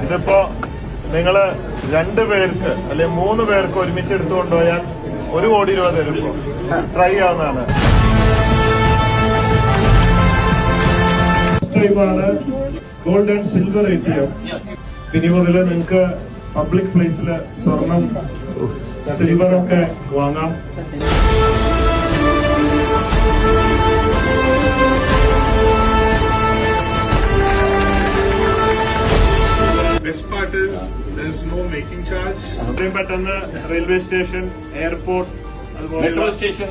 ഇതിപ്പോ നിങ്ങള് 2 പേർക്ക് അല്ലെങ്കിൽ 3 പേർക്ക് ഒരുമിച്ച് എടുത്തുകൊണ്ടുപോയാൽ 1 കോടി രൂപ തരുമ്പോ ട്രൈ ആവുന്നതാണ്. ടൈമാണ് ഗോൾഡ് ആൻഡ് സിൽവർ ATM. ഇനി മുതൽ നിങ്ങൾക്ക് പബ്ലിക് പ്ലേസിൽ സ്വർണം സിൽവറൊക്കെ വാങ്ങാം. Best part is there's no making charge. അത്രയും പെട്ടെന്ന് railway station, airport, metro station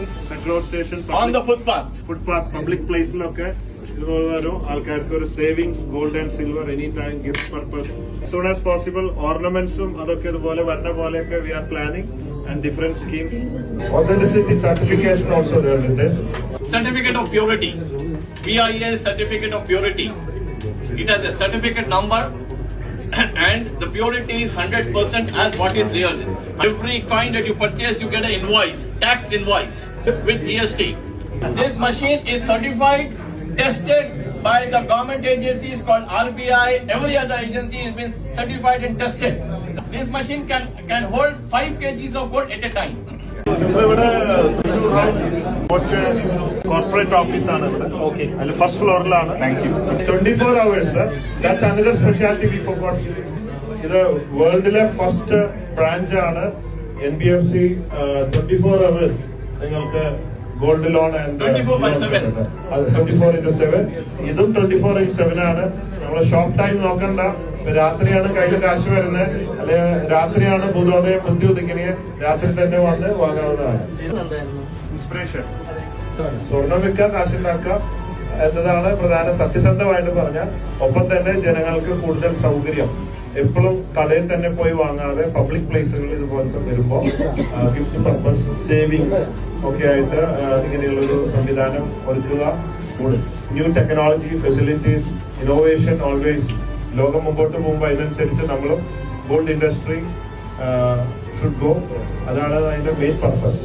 on the footpath public പ്ലേസിലൊക്കെ ഇതുപോലെ വരും. ആൾക്കാർക്ക് ഒരു savings gold and silver any time gift purpose soon as possible. ഓർണമെന്റ്സും അതൊക്കെ ഇതുപോലെ വരുന്ന പോലെയൊക്കെ we are planning and different schemes. Authenticity certification also there with this. Certificate of purity, BIS certificate of purity. It has a certificate number and the purity is 100% as what is real. Every coin that you purchase, you get an invoice, tax invoice with GST. This machine is certified, tested by the government agencies called RBI. Every other agency has been certified and tested. This machine can hold 5 kgs of gold at a time. ഇവിടെ കുറച്ച് corporate ഓഫീസാണ് ഇവിടെ. അതിൽ first ഫ്ലോറിലാണ്. 24 hours. That's another specialty we forgot. ഇത് വേൾഡിലെ first branch ആണ് NBFC. 24 hours നിങ്ങൾക്ക് ഗോൾഡ് ലോൺ ആൻഡ് 24/7. ഇതും 24/7 ആണ്. നമ്മള് ഷോപ്പ് ടൈം നോക്കണ്ട. രാത്രിയാണ് കയ്യിൽ കാശ് വരുന്നത്, അല്ലെ രാത്രിയാണ് ബുധോദയം ബുദ്ധി ഉദിക്കണേ, രാത്രി തന്നെ വന്ന് വാങ്ങാവുന്നതാണ്. ഇൻസ്പിറേഷൻ സ്വർണം വിൽക്കുക, കാശുണ്ടാക്കുക എന്നതാണ് പ്രധാന. സത്യസന്ധമായിട്ട് പറഞ്ഞാൽ ഒപ്പം തന്നെ ജനങ്ങൾക്ക് കൂടുതൽ സൗകര്യം. എപ്പോഴും കടയിൽ തന്നെ പോയി വാങ്ങാതെ പബ്ലിക് പ്ലേസുകളിൽ ഇതുപോലത്തെ വരുമ്പോ ഗിഫ്റ്റ് പർപ്പസ്, സേവിങ്സ് ഒക്കെ ആയിട്ട് ഇങ്ങനെയുള്ളൊരു സംവിധാനം ഒരുക്കുക. New technology, facilities, innovation always. ലോകം മുമ്പോട്ട് പോകുമ്പോൾ അതിനനുസരിച്ച് നമ്മളും ഗോൾഡ് ഇൻഡസ്ട്രി ഷുഡ് ഗോ. അതാണ് അതിന്റെ മെയിൻ പർപ്പസ്.